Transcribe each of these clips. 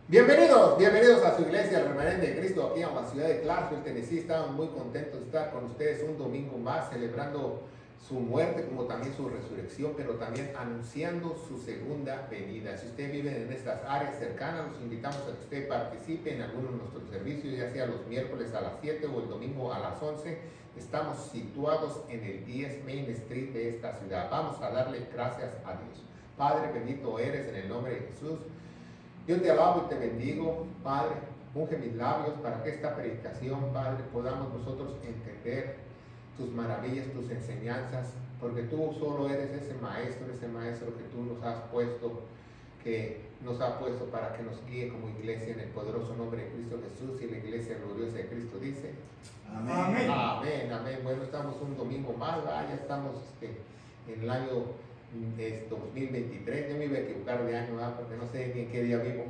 Bienvenidos a su iglesia, el Remanente de Cristo, aquí en la ciudad de Clarksville, Tennessee. Estamos muy contentos de estar con ustedes un domingo más, celebrando su muerte como también su resurrección, pero también anunciando su segunda venida. Si usted vive en estas áreas cercanas, los invitamos a que usted participe en alguno de nuestros servicios, ya sea los miércoles a las 7 o el domingo a las 11. Estamos situados en el 10 Main Street de esta ciudad. Vamos a darle gracias a Dios. Padre, bendito eres en el nombre de Jesús. Yo te alabo y te bendigo, Padre. Unge mis labios para que esta predicación, Padre, podamos nosotros entender tus maravillas, tus enseñanzas, porque tú solo eres ese maestro que tú nos has puesto, para que nos guíe como iglesia en el poderoso nombre de Cristo Jesús. Y la iglesia gloriosa de Cristo dice: amén. Amén, amén. Bueno, estamos un domingo más, ¿verdad? Ya estamos en el año 2023, yo me iba a equivocar de año, ¿verdad? Porque no sé ni en qué día vivo,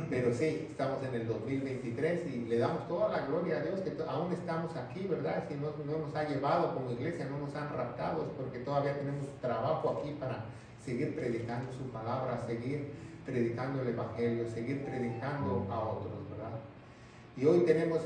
pero sí, estamos en el 2023 y le damos toda la gloria a Dios que aún estamos aquí, ¿verdad? Si no nos ha llevado como iglesia, no nos han raptado, es porque todavía tenemos trabajo aquí para seguir predicando su palabra, seguir predicando el evangelio, seguir predicando a otros, ¿verdad? Y hoy tenemos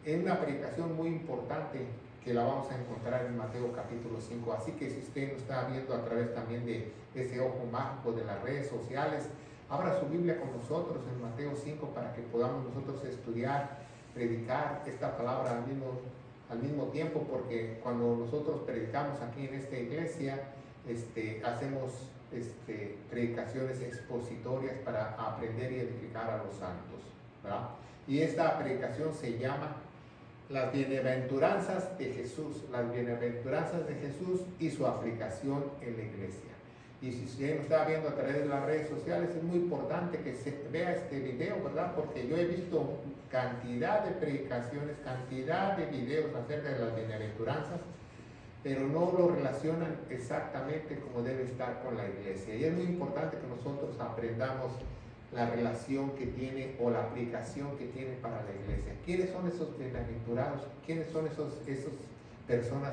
una predicación muy importante que la vamos a encontrar en Mateo capítulo 5. Así que si usted nos está viendo a través también de ese ojo mágico de las redes sociales, abra su Biblia con nosotros en Mateo 5 para que podamos nosotros estudiar, predicar esta palabra al mismo tiempo, porque cuando nosotros predicamos aquí en esta iglesia, hacemos predicaciones expositorias para aprender y edificar a los santos, ¿verdad? Y esta predicación se llama las bienaventuranzas de Jesús, y su aplicación en la iglesia. Y si usted nos está viendo a través de las redes sociales, es muy importante que se vea este video, ¿verdad? Porque yo he visto cantidad de predicaciones, cantidad de videos acerca de las bienaventuranzas, pero no lo relacionan exactamente como debe estar con la iglesia. Y es muy importante que nosotros aprendamos la relación que tiene o la aplicación que tiene para la iglesia. ¿Quiénes son esos bienaventurados? ¿Quiénes son esas personas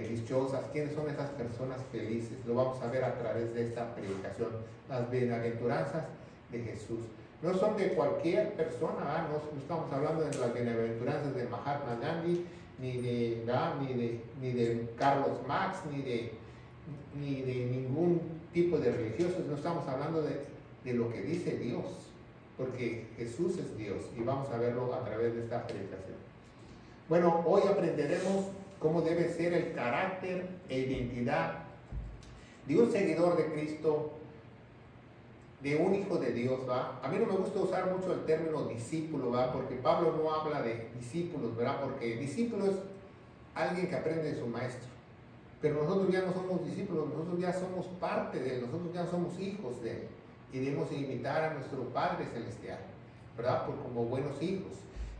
dichosas? ¿Quiénes son esas personas felices? Lo vamos a ver a través de esta predicación. Las bienaventuranzas de Jesús. No son de cualquier persona, ¿verdad? No estamos hablando de las bienaventuranzas de Mahatma Gandhi, ni de Carlos Marx, ni de ningún tipo de religiosos. No estamos hablando de lo que dice Dios, porque Jesús es Dios, y vamos a verlo a través de esta predicación. Bueno, hoy aprenderemos cómo debe ser el carácter e identidad de un seguidor de Cristo, de un hijo de Dios, ¿va? A mí no me gusta usar mucho el término discípulo, ¿va? Porque Pablo no habla de discípulos, ¿verdad? Porque discípulo es alguien que aprende de su maestro, pero nosotros ya no somos discípulos, nosotros ya somos parte de él, nosotros ya somos hijos de él. Y debemos imitar a nuestro Padre Celestial, ¿verdad? Como buenos hijos.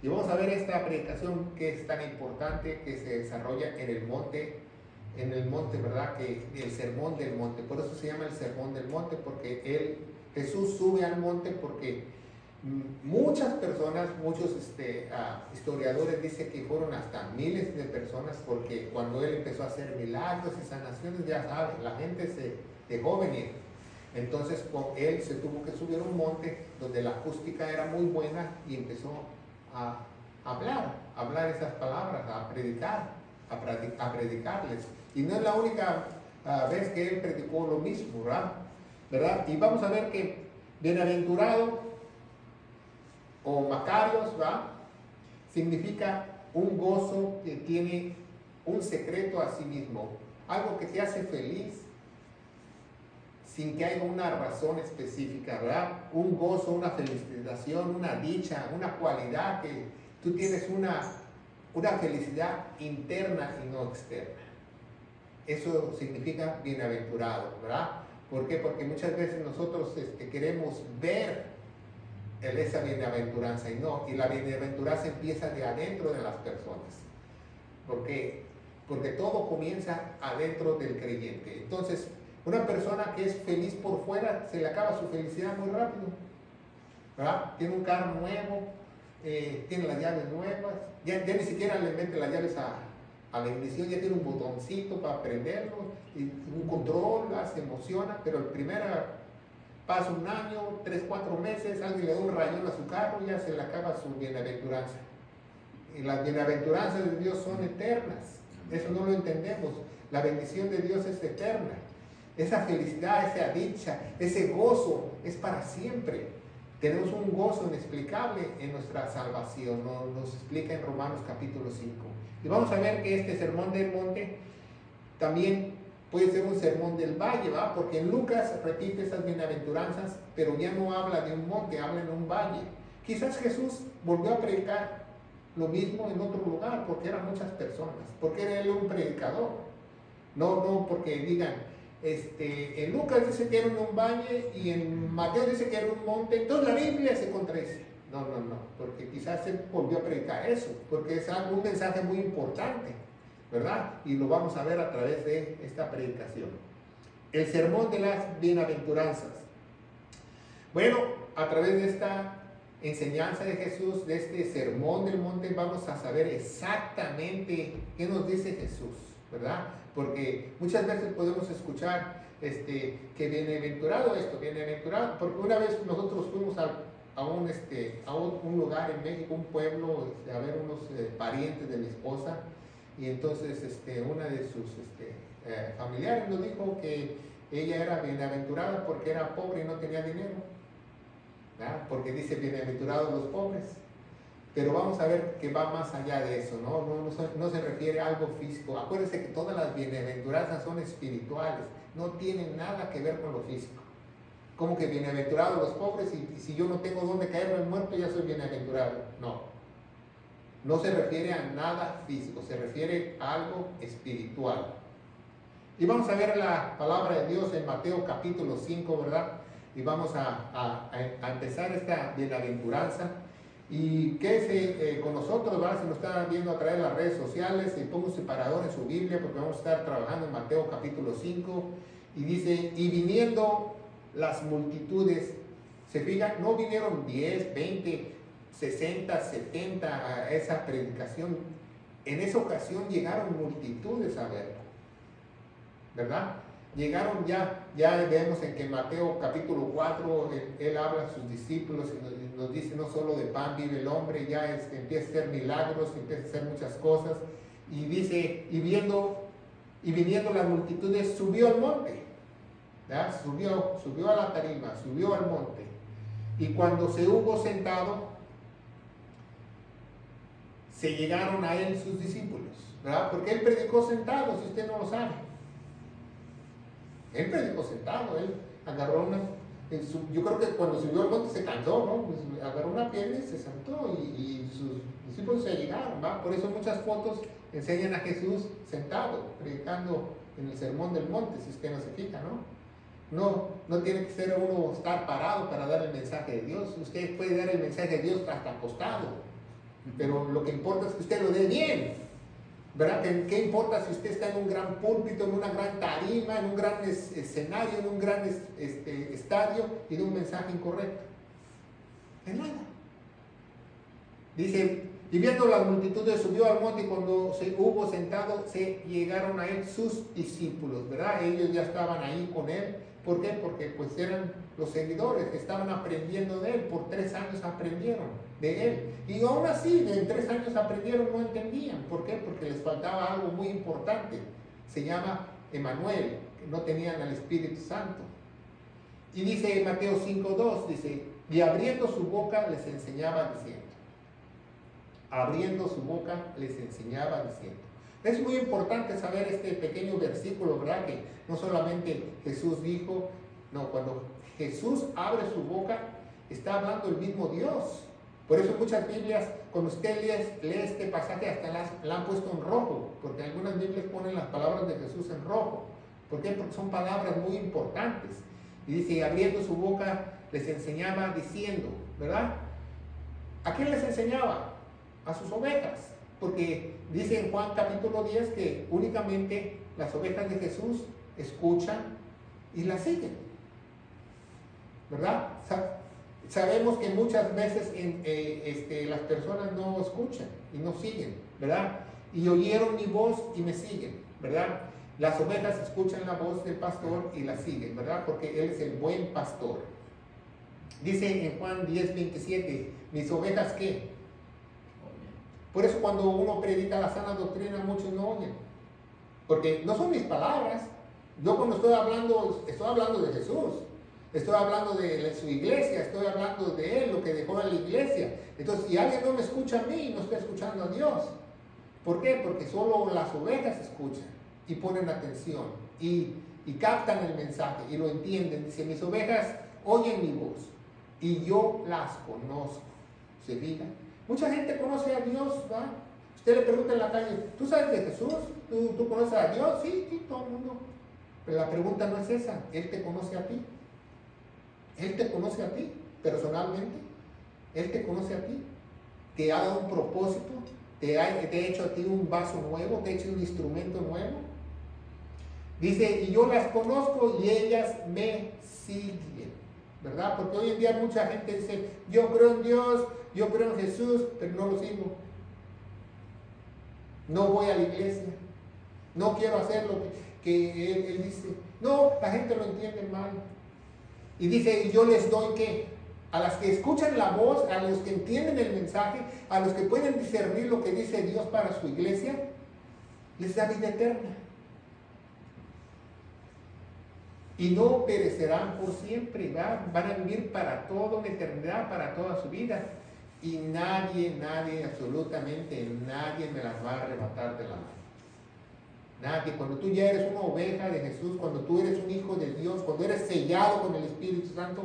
Y vamos a ver esta predicación que es tan importante, que se desarrolla en el monte, ¿verdad? Que el sermón del monte. Por eso se llama el sermón del monte, porque Jesús sube al monte, porque muchas personas, muchos historiadores dicen que fueron hasta miles de personas, porque cuando él empezó a hacer milagros y sanaciones, ya saben, la gente se dejó venir. Entonces él se tuvo que subir a un monte donde la acústica era muy buena y empezó a hablar esas palabras, a predicarles. Y no es la única vez que él predicó lo mismo, ¿verdad? Y vamos a ver que bienaventurado o macarios, ¿verdad? Significa un gozo que tiene un secreto a sí mismo, algo que te hace feliz, sin que haya una razón específica, ¿verdad? Un gozo, una felicitación, una dicha, una cualidad que tú tienes una felicidad interna y no externa. Eso significa bienaventurado, ¿verdad? ¿Por qué? Porque muchas veces nosotros queremos ver esa bienaventuranza y la bienaventuranza empieza de adentro de las personas. ¿Por qué? Porque todo comienza adentro del creyente. Entonces, una persona que es feliz por fuera, se le acaba su felicidad muy rápido, ¿verdad? Tiene un carro nuevo, tiene las llaves nuevas, ya ni siquiera le mete las llaves a la ignición, ya tiene un botoncito para prenderlo, y un control, se emociona, pero el primer pasa un año, 3, 4 meses, alguien le da un rayón a su carro y ya se le acaba su bienaventuranza. Y las bienaventuranzas de Dios son eternas. Eso no lo entendemos. La bendición de Dios es eterna. Esa felicidad, esa dicha, ese gozo es para siempre. Tenemos un gozo inexplicable en nuestra salvación. Nos explica en Romanos capítulo 5. Y vamos a ver que este sermón del monte también puede ser un sermón del valle, ¿va? Porque en Lucas repite esas bienaventuranzas, pero ya no habla de un monte, habla en un valle. Quizás Jesús volvió a predicar lo mismo en otro lugar, porque eran muchas personas, porque era él un predicador. No porque digan, en Lucas dice que era en un valle y en Mateo dice que era un monte, entonces la Biblia se contradice. No, porque quizás él volvió a predicar eso, porque es un mensaje muy importante, ¿verdad? Y lo vamos a ver a través de esta predicación. El sermón de las bienaventuranzas. Bueno, a través de esta enseñanza de Jesús, de este sermón del monte, vamos a saber exactamente qué nos dice Jesús, ¿verdad? Porque muchas veces podemos escuchar que bienaventurado esto, bienaventurado, porque una vez nosotros fuimos a un lugar en México, un pueblo, a ver unos parientes de mi esposa, y entonces una de sus familiares nos dijo que ella era bienaventurada porque era pobre y no tenía dinero, ¿verdad? Porque dice bienaventurados los pobres. Pero vamos a ver que va más allá de eso, no se refiere a algo físico. Acuérdense que todas las bienaventuranzas son espirituales, no tienen nada que ver con lo físico. Como que bienaventurados los pobres y si yo no tengo dónde caerme muerto ya soy bienaventurado. No se refiere a nada físico, se refiere a algo espiritual. Y vamos a ver la palabra de Dios en Mateo capítulo 5, ¿verdad? Y vamos a empezar esta bienaventuranza. Y quédese con nosotros, ¿verdad? Si nos están viendo a través de las redes sociales, y ponga un separador en su Biblia porque vamos a estar trabajando en Mateo capítulo 5. Y dice, y viniendo las multitudes, se fijan, no vinieron 10, 20, 60, 70 a esa predicación. En esa ocasión llegaron multitudes a verlo, ¿verdad? Llegaron ya vemos en que en Mateo capítulo 4, él habla a sus discípulos y nos dice no solo de pan vive el hombre, ya empieza a hacer milagros, empieza a hacer muchas cosas, y dice, y viniendo las multitudes, subió al monte, ¿verdad? Subió a la tarima, subió al monte, y cuando se hubo sentado, se llegaron a él sus discípulos, ¿verdad? Porque él predicó sentado, si usted no lo sabe. Él predicó sentado, él agarró yo creo que cuando subió al monte se cansó, ¿no? Pues agarró una piedra y se sentó y sus discípulos se llegaron, ¿va? Por eso muchas fotos enseñan a Jesús sentado, predicando en el sermón del monte, si usted no se fija, ¿no? No tiene que ser uno estar parado para dar el mensaje de Dios. Usted puede dar el mensaje de Dios hasta acostado, pero lo que importa es que usted lo dé bien, ¿verdad? ¿Qué importa si usted está en un gran púlpito, en una gran tarima, en un gran escenario, en un gran estadio y de un mensaje incorrecto? De nada. Dice, y viendo las multitudes subió al monte y cuando se hubo sentado se llegaron a él sus discípulos, ¿verdad? Ellos ya estaban ahí con él. ¿Por qué? Porque pues eran los seguidores que estaban aprendiendo de él. Por 3 años aprendieron de él. Y aún así, en 3 años aprendieron, no entendían. ¿Por qué? Porque les faltaba algo muy importante. Se llama Emmanuel, que no tenían al Espíritu Santo. Y dice en Mateo 5:2, dice, y abriendo su boca les enseñaba diciendo. Abriendo su boca les enseñaba diciendo. Es muy importante saber este pequeño versículo, ¿verdad? Que no solamente Jesús dijo, no, cuando Jesús abre su boca, está hablando el mismo Dios. Por eso muchas Biblias, cuando usted lee este pasaje, hasta la han puesto en rojo, porque algunas Biblias ponen las palabras de Jesús en rojo. ¿Por qué? Porque son palabras muy importantes. Y dice, abriendo su boca, les enseñaba diciendo, ¿verdad? ¿A quién les enseñaba? A sus ovejas. Porque dice en Juan capítulo 10 que únicamente las ovejas de Jesús escuchan y las siguen, ¿verdad? Sabemos que muchas veces las personas no escuchan y no siguen, ¿verdad? Y oyeron mi voz y me siguen, ¿verdad? Las ovejas escuchan la voz del pastor y la siguen, ¿verdad? Porque él es el buen pastor. Dice en Juan 10:27, mis ovejas ¿qué? Por eso cuando uno predica la sana doctrina, muchos no oyen. Porque no son mis palabras. Yo cuando estoy hablando de Jesús. Estoy hablando de su iglesia, estoy hablando de Él, lo que dejó en la iglesia. Entonces, si alguien no me escucha a mí, no está escuchando a Dios. ¿Por qué? Porque solo las ovejas escuchan y ponen atención y captan el mensaje y lo entienden. Dice, mis ovejas oyen mi voz y yo las conozco. ¿Se fija? Mucha gente conoce a Dios, ¿va? Usted le pregunta en la calle, ¿tú sabes de Jesús? ¿Tú conoces a Dios? Sí, sí, todo el mundo. Pero la pregunta no es esa, Él te conoce a ti. Él te conoce a ti, personalmente. Él te conoce a ti. Te ha dado un propósito, te ha hecho a ti un vaso nuevo, te ha hecho un instrumento nuevo. Dice, y yo las conozco y ellas me siguen, ¿verdad? Porque hoy en día mucha gente dice, yo creo en Dios, yo creo en Jesús, pero no lo sigo. No voy a la iglesia. No quiero hacer lo que él dice. No, la gente lo entiende mal. Y dice, y yo les doy ¿qué? A las que escuchan la voz, a los que entienden el mensaje, a los que pueden discernir lo que dice Dios para su iglesia, les da vida eterna. Y no perecerán por siempre, ¿verdad? Van a vivir para toda una eternidad, para toda su vida. Y nadie, absolutamente nadie me las va a arrebatar de la mano. Nadie. Cuando tú ya eres una oveja de Jesús, cuando tú eres un hijo de Dios, cuando eres sellado con el Espíritu Santo,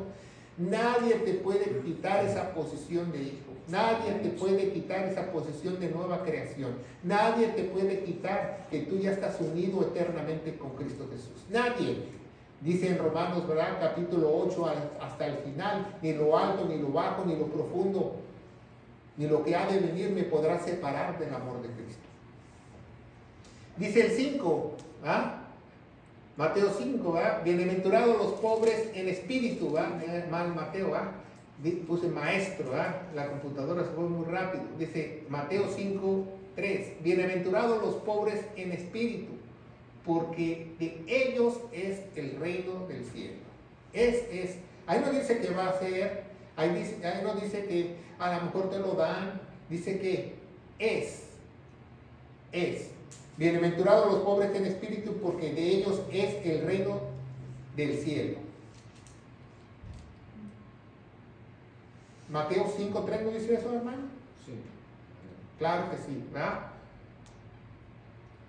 nadie te puede quitar esa posición de hijo. Nadie te puede quitar esa posición de nueva creación. Nadie te puede quitar que tú ya estás unido eternamente con Cristo Jesús. Nadie. Dice en Romanos, ¿verdad? Capítulo 8 hasta el final, ni lo alto, ni lo bajo, ni lo profundo, ni lo que ha de venir me podrá separar del amor de Cristo. Dice el 5, ¿ah? Mateo 5, ¿ah? Bienaventurados los pobres en espíritu, ¿ah? Mal Mateo, ¿ah? Puse maestro, ¿ah? La computadora se fue muy rápido. Dice Mateo 5, 3, bienaventurados los pobres en espíritu, porque de ellos es el reino del cielo. Ahí no dice que va a ser, ahí no dice que a lo mejor te lo dan, dice que es. Bienaventurados los pobres en espíritu, porque de ellos es el reino del cielo. Mateo 5:3 ¿no dice eso, hermano? Sí. Claro que sí, ¿verdad?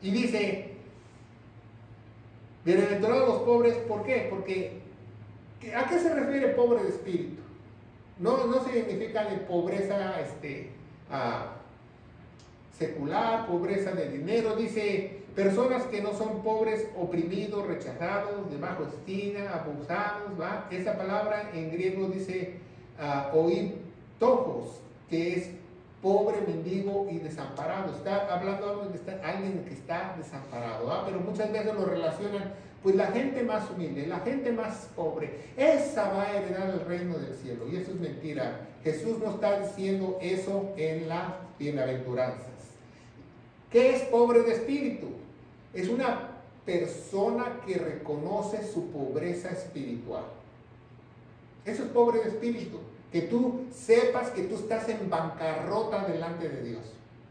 Y dice, bienaventurados los pobres, ¿por qué? Porque, ¿a qué se refiere pobre de espíritu? No significa de pobreza secular, pobreza de dinero. Dice, personas que no son pobres, oprimidos, rechazados, de bajo estima, abusados, ¿va? Esa palabra en griego dice oitojos, que es pobre, mendigo y desamparado. Está hablando de alguien que está desamparado, ¿va? Pero muchas veces lo relacionan, pues la gente más humilde, la gente más pobre, esa va a heredar el reino del cielo. Y eso es mentira. Jesús no está diciendo eso en las bienaventuranzas. ¿Qué es pobre de espíritu? Es una persona que reconoce su pobreza espiritual. Eso es pobre de espíritu. Que tú sepas que tú estás en bancarrota delante de Dios,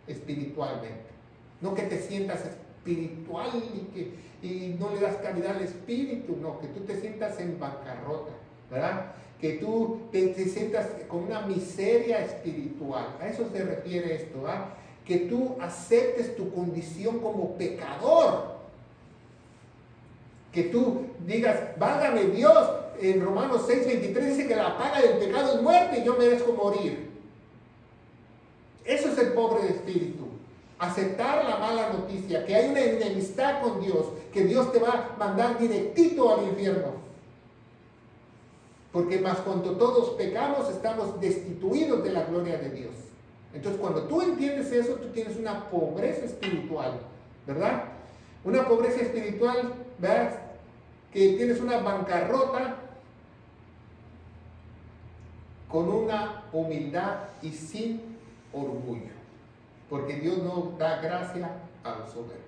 espiritualmente. No que te sientas espiritual y no le das caridad al espíritu, no, que tú te sientas en bancarrota, ¿verdad? Que tú te sientas con una miseria espiritual. A eso se refiere esto, ¿verdad? Que tú aceptes tu condición como pecador. Que tú digas, válgame Dios, en Romanos 6:23 dice que la paga del pecado es muerte y yo merezco morir. Eso es el pobre de espíritu. Aceptar la mala noticia, que hay una enemistad con Dios, que Dios te va a mandar directito al infierno. Porque más cuando todos pecamos, estamos destituidos de la gloria de Dios. Entonces, cuando tú entiendes eso, tú tienes una pobreza espiritual, ¿verdad? Una pobreza espiritual, ¿verdad? Que tienes una bancarrota con una humildad y sin orgullo. Porque Dios no da gracia a los soberbios.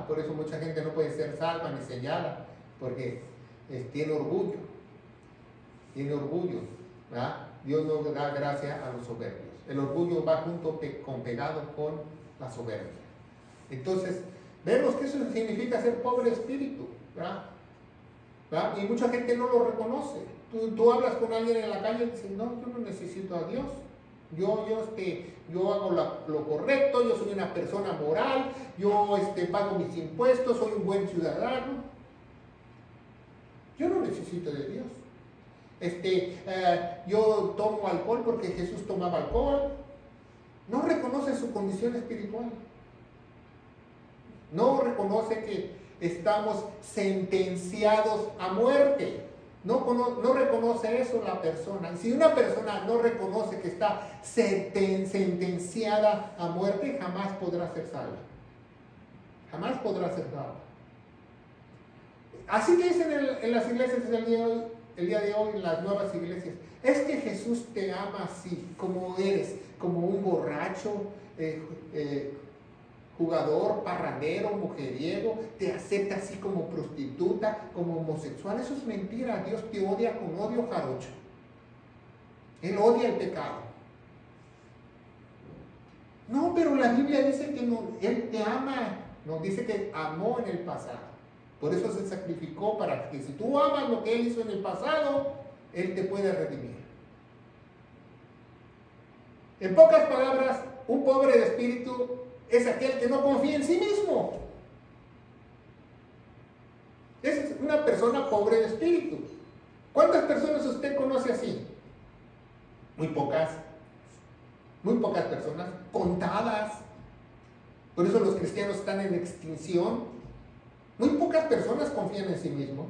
Por eso mucha gente no puede ser salva ni sellada, porque tiene orgullo. tiene orgullo, ¿verdad? Dios no da gracia a los soberbios. El orgullo va pegado con la soberbia. Entonces, vemos que eso significa ser pobre de espíritu, ¿verdad? ¿Verdad? Y mucha gente no lo reconoce. Tú hablas con alguien en la calle y dices, no, yo no necesito a Dios. Yo hago lo correcto, yo soy una persona moral, yo pago mis impuestos, soy un buen ciudadano. Yo no necesito de Dios. Yo tomo alcohol porque Jesús tomaba alcohol. No reconoce su condición espiritual. No reconoce que estamos sentenciados a muerte. No reconoce eso la persona. Y si una persona no reconoce que está sentenciada a muerte, jamás podrá ser salva. Jamás podrá ser salva. Así que dicen en las iglesias el día de hoy, en las nuevas iglesias, es que Jesús te ama así, como eres, como un borracho, jugador, parrandero, mujeriego, te acepta así como prostituta, como homosexual. Eso es mentira. Dios te odia con odio jarocho. Él odia el pecado. No, pero la Biblia dice que no, Él te ama. No, dice que amó en el pasado. Por eso se sacrificó, para que si tú amas lo que Él hizo en el pasado, Él te puede redimir. En pocas palabras, un pobre de espíritu es aquel que no confía en sí mismo. Es una persona pobre de espíritu. ¿Cuántas personas usted conoce así? Muy pocas. Muy pocas personas. Contadas. Por eso los cristianos están en extinción. Muy pocas personas confían en sí mismo.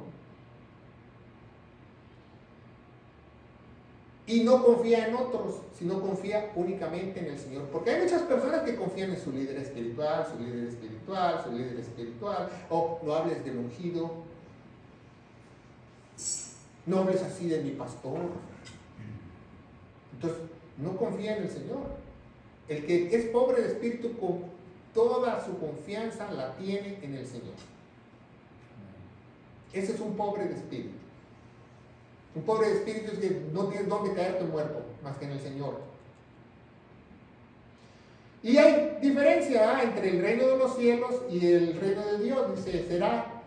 Y no confía en otros, sino confía únicamente en el Señor. Porque hay muchas personas que confían en su líder espiritual, su líder espiritual, su líder espiritual. O no hables del ungido. No hables así de mi pastor. Entonces, no confía en el Señor. El que es pobre de espíritu, con toda su confianza la tiene en el Señor. Ese es un pobre de espíritu. Un pobre de espíritu es que no tienes dónde caerte muerto, más que en el Señor. Y hay diferencia entre el reino de los cielos y el reino de Dios. Dice, será,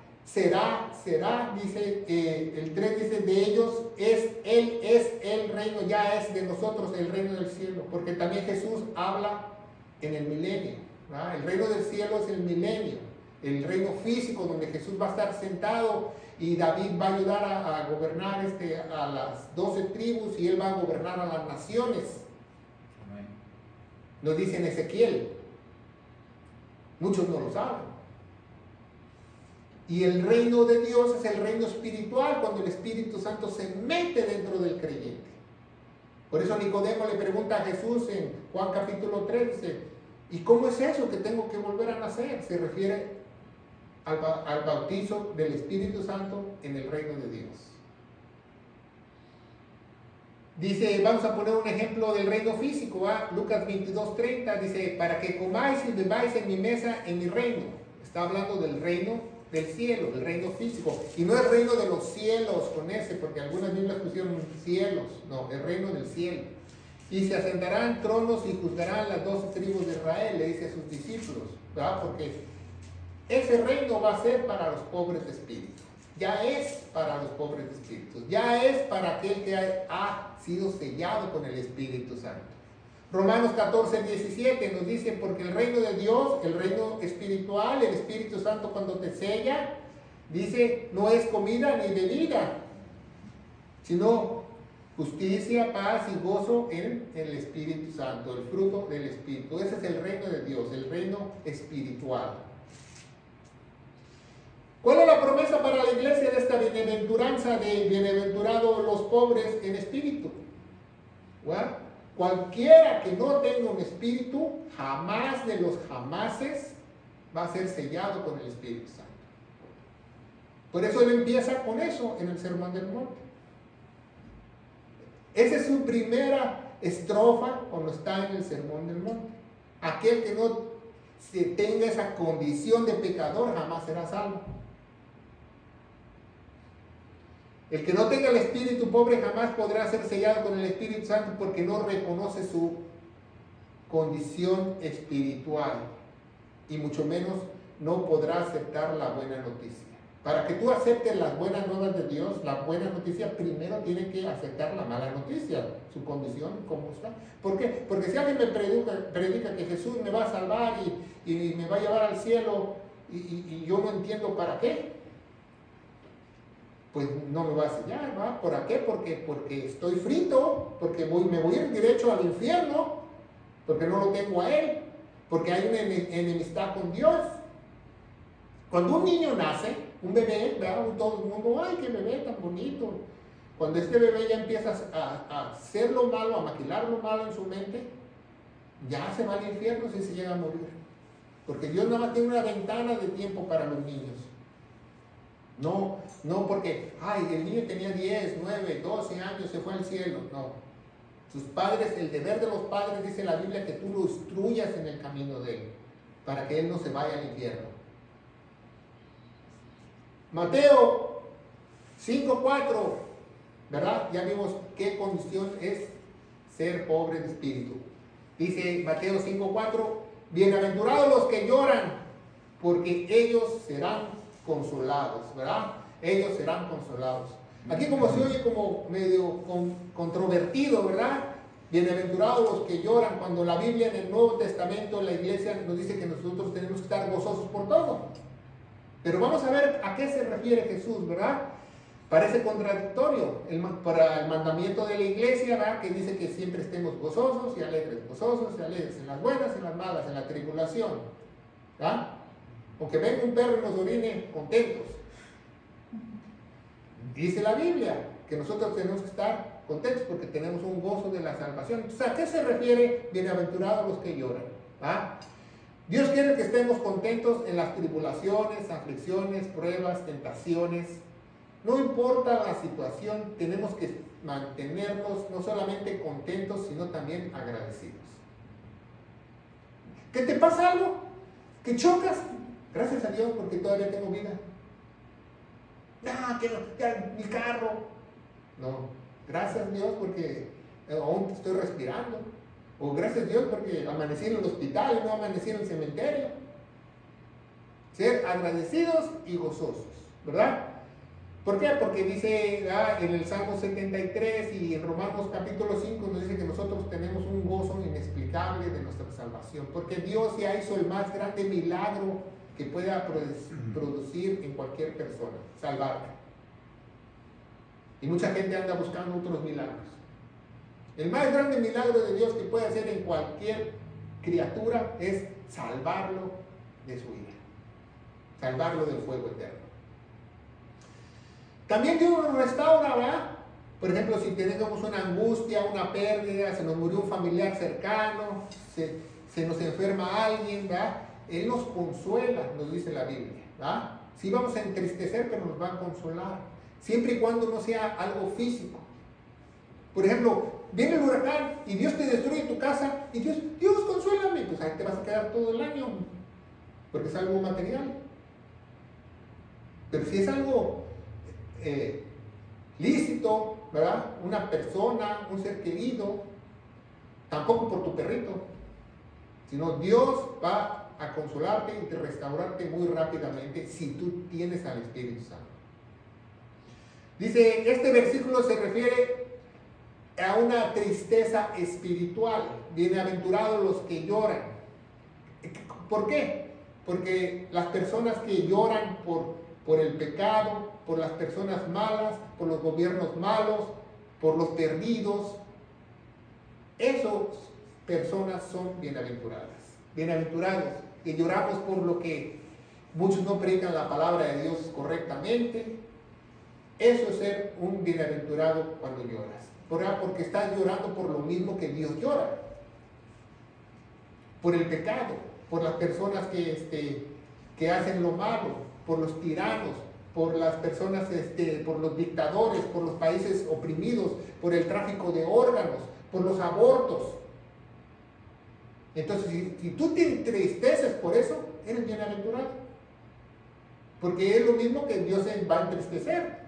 dice, el 3 dice, de ellos Él es el reino, ya es de nosotros el reino del cielo. Porque también Jesús habla en el milenio, ¿verdad? El reino del cielo es el milenio, el reino físico donde Jesús va a estar sentado. Y David va a ayudar a gobernar a las 12 tribus y él va a gobernar a las naciones. Amén. Nos dice en Ezequiel. Muchos no lo saben. Y el reino de Dios es el reino espiritual, cuando el Espíritu Santo se mete dentro del creyente. Por eso Nicodemo le pregunta a Jesús en Juan capítulo 3, dice, ¿y cómo es eso que tengo que volver a nacer? Se refiere al bautizo del Espíritu Santo en el reino de Dios. Dice, vamos a poner un ejemplo del reino físico, ¿va? Lucas 22:30 dice, para que comáis y bebáis en mi mesa, en mi reino. Está hablando del reino del cielo, del reino físico. Y no el reino de los cielos con ese, porque algunas Biblias pusieron cielos. No, el reino del cielo. Y se asentarán tronos y juzgarán las 12 tribus de Israel, le dice a sus discípulos, ¿verdad? Porque ese reino va a ser para los pobres de espíritu. Ya es para los pobres de espíritu. Ya es para aquel que ha sido sellado con el Espíritu Santo. Romanos 14:17 nos dice, porque el reino de Dios, el reino espiritual, el Espíritu Santo cuando te sella, dice, no es comida ni bebida, sino justicia, paz y gozo en el Espíritu Santo, el fruto del Espíritu. Ese es el reino de Dios, el reino espiritual. ¿Cuál es la promesa para la iglesia de esta bienaventuranza de bienaventurados los pobres en espíritu? ¿What? Cualquiera que no tenga un espíritu, jamás de los jamases va a ser sellado con el Espíritu Santo. Por eso él empieza con eso en el Sermón del Monte. Esa es su primera estrofa cuando está en el Sermón del Monte. Aquel que no tenga esa condición de pecador jamás será salvo. El que no tenga el espíritu pobre jamás podrá ser sellado con el Espíritu Santo porque no reconoce su condición espiritual y mucho menos no podrá aceptar la buena noticia. Para que tú aceptes las buenas nuevas de Dios, la buena noticia, primero tiene que aceptar la mala noticia, su condición, cómo está. ¿Por qué? Porque si alguien me predica que Jesús me va a salvar y me va a llevar al cielo y yo no entiendo para qué, pues no me va a sellar, ¿va? ¿Por qué? Porque estoy frito, porque me voy a ir derecho al infierno, porque no lo tengo a Él, porque hay una enemistad con Dios. Cuando un niño nace, un bebé, ¿verdad? Todo el mundo, ¡ay, qué bebé tan bonito! Cuando este bebé ya empieza a hacer lo malo, a maquilar lo malo en su mente, ya se va al infierno si se llega a morir. Porque Dios nada más tiene una ventana de tiempo para los niños. No porque, ay, el niño tenía 10, 9, 12 años, se fue al cielo. No. Sus padres, el deber de los padres, dice la Biblia, que tú lo instruyas en el camino de Él, para que Él no se vaya al infierno. Mateo 5:4, ¿verdad? Ya vimos qué condición es ser pobre de espíritu. Dice Mateo 5:4, bienaventurados los que lloran, porque ellos serán consolados, ¿verdad? Ellos serán consolados. Aquí como se oye como medio controvertido, ¿verdad? Bienaventurados los que lloran, cuando la Biblia en el Nuevo Testamento, la iglesia nos dice que nosotros tenemos que estar gozosos por todo. Pero vamos a ver a qué se refiere Jesús, ¿verdad? Parece contradictorio para el mandamiento de la iglesia, ¿verdad? Que dice que siempre estemos gozosos y alegres en las buenas, en las malas, en la tribulación, ¿verdad? Aunque venga un perro y nos orine, contentos. Dice la Biblia que nosotros tenemos que estar contentos porque tenemos un gozo de la salvación. Entonces, ¿a qué se refiere bienaventurados los que lloran? ¿Ah? Dios quiere que estemos contentos en las tribulaciones, aflicciones, pruebas, tentaciones. No importa la situación, tenemos que mantenernos no solamente contentos, sino también agradecidos. ¿Que te pasa algo? ¿Que chocas? Gracias a Dios porque todavía tengo vida. No, que mi carro. No, gracias a Dios porque aún estoy respirando. O gracias a Dios porque amanecí en el hospital y no amanecí en el cementerio. Ser agradecidos y gozosos, ¿verdad? ¿Por qué? Porque dice en el Salmo 73 y en Romanos capítulo 5 nos dice que nosotros tenemos un gozo inexplicable de nuestra salvación. Porque Dios ya hizo el más grande milagro que pueda producir en cualquier persona, salvarla. Y mucha gente anda buscando otros milagros. El más grande milagro de Dios que puede hacer en cualquier criatura es salvarlo de su ira, salvarlo del fuego eterno. También Dios nos restaura, ¿verdad? Por ejemplo, si tenemos una angustia, una pérdida, se nos murió un familiar cercano, se nos enferma alguien, ¿verdad? Él nos consuela, nos dice la Biblia, ¿verdad? Sí vamos a entristecer, pero nos va a consolar, siempre y cuando no sea algo físico. Por ejemplo, viene el huracán y Dios te destruye tu casa y Dios, consuélame, pues ahí te vas a quedar todo el año, porque es algo material. Pero si es algo lícito, ¿verdad? Una persona, un ser querido, tampoco por tu perrito, sino Dios va a consolarte y te restaurarte muy rápidamente si tú tienes al Espíritu Santo. Dice, este versículo se refiere a una tristeza espiritual. Bienaventurados los que lloran. ¿Por qué? Porque las personas que lloran por el pecado, por las personas malas, por los gobiernos malos, por los perdidos, esas personas son bienaventuradas. Bienaventurados, que lloramos por lo que muchos no predican la palabra de Dios correctamente. Eso es ser un bienaventurado cuando lloras. Porque estás llorando por lo mismo que Dios llora. Por el pecado, por las personas que hacen lo malo, por los tiranos, por las personas, por los dictadores, por los países oprimidos, por el tráfico de órganos, por los abortos. Entonces, si tú te entristeces por eso, eres bienaventurado. Porque es lo mismo que Dios se va a entristecer.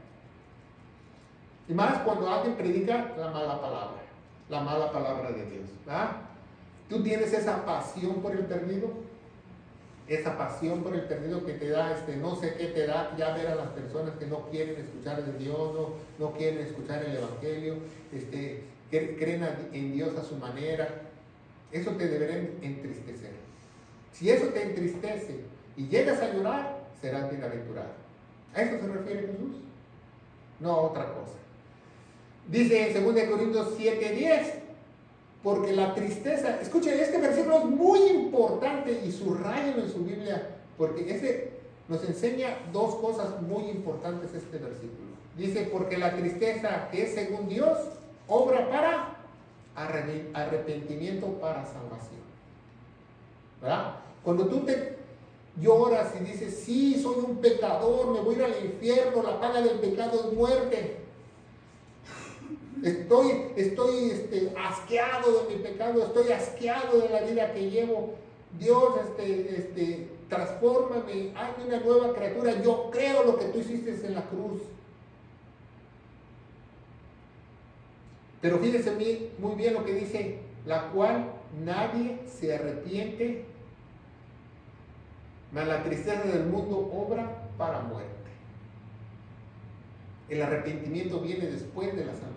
Y más cuando alguien predica la mala palabra de Dios. ¿Verdad? ¿Tú tienes esa pasión por el perdido? Esa pasión por el perdido que te da, no sé qué te da ya ver a las personas que no quieren escuchar de Dios, no quieren escuchar el Evangelio, creen en Dios a su manera. Eso te debería entristecer. Si eso te entristece y llegas a llorar, serás bienaventurado. ¿A eso se refiere Jesús? No a otra cosa. Dice en 2 Corintios 7:10, porque la tristeza, escuchen, este versículo es muy importante y subrayenlo en su Biblia, porque ese nos enseña dos cosas muy importantes este versículo. Dice, porque la tristeza que es según Dios, obra para arrepentimiento para salvación. ¿Verdad? Cuando tú te lloras y dices, sí, soy un pecador, me voy a ir al infierno, la paga del pecado es muerte. Estoy asqueado de mi pecado, estoy asqueado de la vida que llevo. Dios, transfórmame, hazme una nueva criatura. Yo creo lo que tú hiciste en la cruz. Pero fíjense muy bien lo que dice, la cual nadie se arrepiente, mas la tristeza del mundo obra para muerte. El arrepentimiento viene después de la salvación.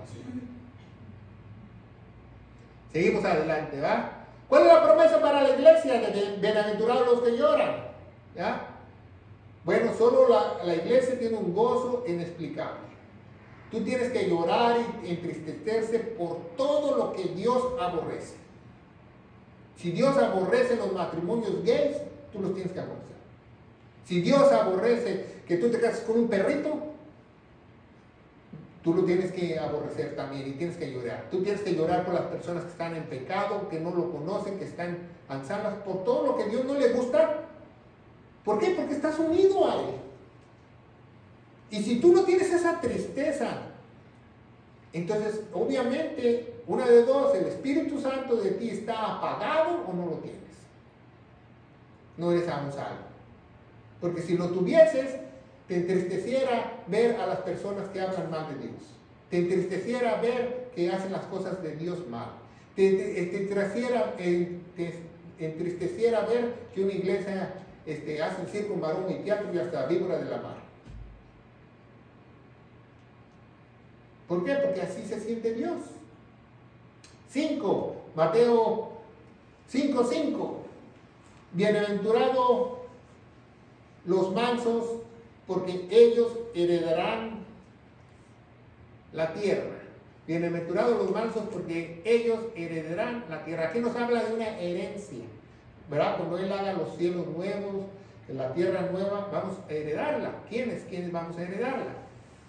Seguimos adelante, ¿va? ¿Cuál es la promesa para la iglesia? De bienaventurados los que lloran, ¿ya? Bueno, solo la iglesia tiene un gozo inexplicable. Tú tienes que llorar y entristecerse por todo lo que Dios aborrece. Si Dios aborrece los matrimonios gays, tú los tienes que aborrecer. Si Dios aborrece que tú te cases con un perrito, tú lo tienes que aborrecer también y tienes que llorar. Tú tienes que llorar por las personas que están en pecado, que no lo conocen, que están ansanas, por todo lo que a Dios no le gusta. ¿Por qué? Porque estás unido a Él. Y si tú no tienes esa tristeza, entonces obviamente, una de dos, el Espíritu Santo de ti está apagado o no lo tienes. No eres aún salvo. Porque si lo tuvieses, te entristeciera ver a las personas que hablan mal de Dios. Te entristeciera ver que hacen las cosas de Dios mal. Te entristeciera ver que una iglesia hace el circo, marón y teatro y hasta víbora de la mar. ¿Por qué? Porque así se siente Dios. 5, Mateo 5:5. Bienaventurados los mansos, porque ellos heredarán la tierra. Bienaventurados los mansos, porque ellos heredarán la tierra. Aquí nos habla de una herencia, ¿verdad? Cuando Él haga los cielos nuevos, la tierra nueva, vamos a heredarla. ¿Quiénes vamos a heredarla?